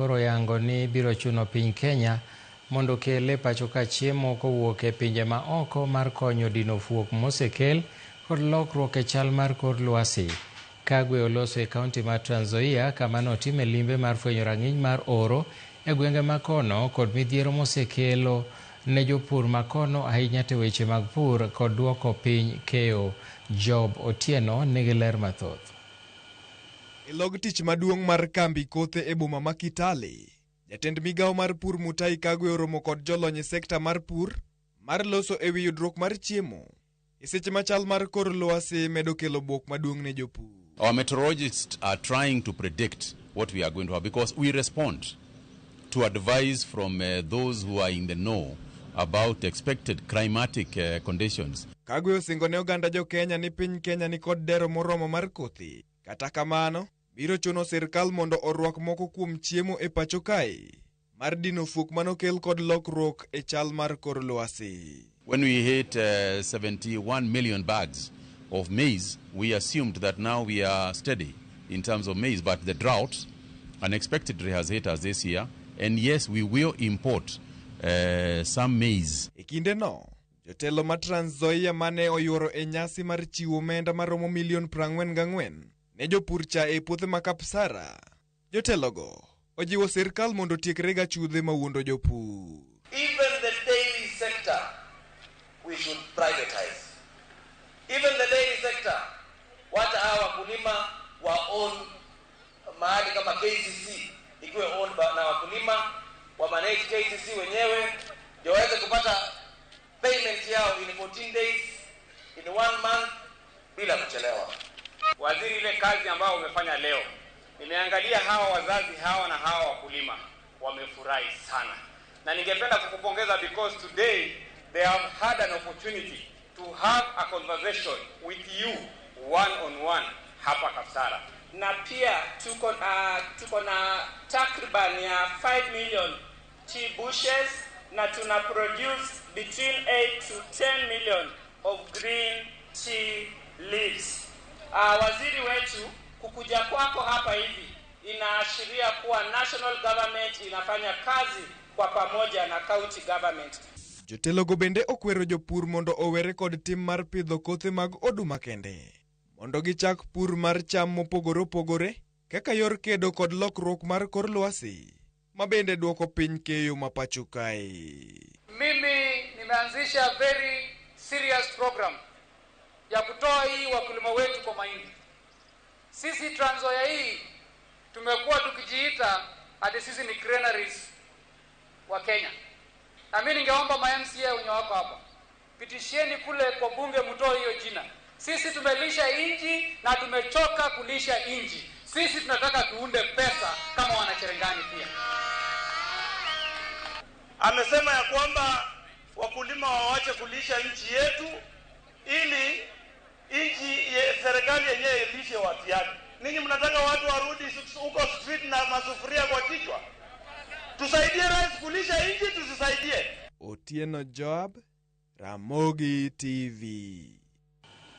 Koro yango ni biro chuno piny Kenya mondo kele pachoka chiemo kowuok e pinje ma oko mar konyo dino fuok mosekel kod lokruok e chal mar kor lwasi. Kagwe oloso e kaunti mar Trans Nzoia kama notime limbe mar fwenyo rang'iny mar oro e gwenge makono kod midhiero mosekelo ne jopur makono ahinya te weche mag pur kod duoko piny keyo. Job Otieno nigi ler mathoth. Log tich maduong' mar kambi kothe e boma ma Kitale, jatend migawo mar pur Mutahi Kagwe oromo kod jolony sekta mar pur mar loso e wi yudruok mar chiemo e seche machal mar kor lwasi medo kelo buok maduong' ne jopur. Our meteorologists are trying to predict what we are going to have because we respond to advice from those who are in the know about expected climatic conditions. Kagwe osingo ne oganda jo Kenya ni piny Kenya ni kod dero moromo mar kothe. Kata kamano, biro chuno sirkal mondo orwak moko kuom chiemo e pacho kae mar dino fuok manokel kod lokruok e chal mar kor lwasi. When we hit 71 million bags of maize, we assumed that now we are steady in terms of maize, but the drought unexpectedly has hit us this year, and yes, we will import some maize. E kinde no, jotelo ma Trans Nzoia mane oyuoro e nyasi mar chiwo omenda maromo milion 44 ne jopur cha e puothe ma Kapsara. Jotelogo ojiwo sirkal mondo tiekre ga chudhe mawuondo jopur. Even the dairy sector we should privatize. Even the dairy sector, wata hawa wakulima wa own mahali kama KCC ikiwe owned na wakulima wa manage KCC wenyewe ndio waweze kupata payment yao in 14 days, in 1 month bila kuchelewa. Waziri, ile kazi ambayo umefanya leo, nimeangalia hawa wazazi hawa na hawa wakulima wamefurahi sana, na ningependa kukupongeza because today they have had an opportunity to have a conversation with you one on one hapa Kapsara. Na pia tuko na takriban ya 5 million tea bushes na tuna produce between 8 to 10 million of green tea leaves. Waziri wetu, kukuja kwako hapa hivi inaashiria kuwa national government inafanya kazi kwa pamoja na county government. Jotelogo bende okwero jopur mondo owere kod tim mar pidho kothe mag oduma kende, mondo gichak pur mar cham mopogore opogore kaka yor kedo kod lokruok mar kor lwasi mabende duoko piny keyo mapacho kae. Mimi nimeanzisha very serious program ya kutoa hii wakulima wetu kwa mahindi. Sisi Trans Nzoia hii tumekuwa tukijiita hadi sisi ni granaries wa Kenya. Na mimi ningeomba ma-MCA wenye wako hapa, pitisheni kule kwa bunge mtoe hiyo jina. Sisi tumelisha inji na tumechoka kulisha inji. Sisi tunataka tuunde pesa kama wanacherengani pia. Amesema ya kwamba wakulima waache kulisha nchi yetu ili serikali yenyewe ilishe watu yake. Ninyi mnataka watu warudi huko street na masufuria kwa kichwa? Tusaidie rais kulisha nchi, tusisaidie. Otieno Job, Ramogi TV.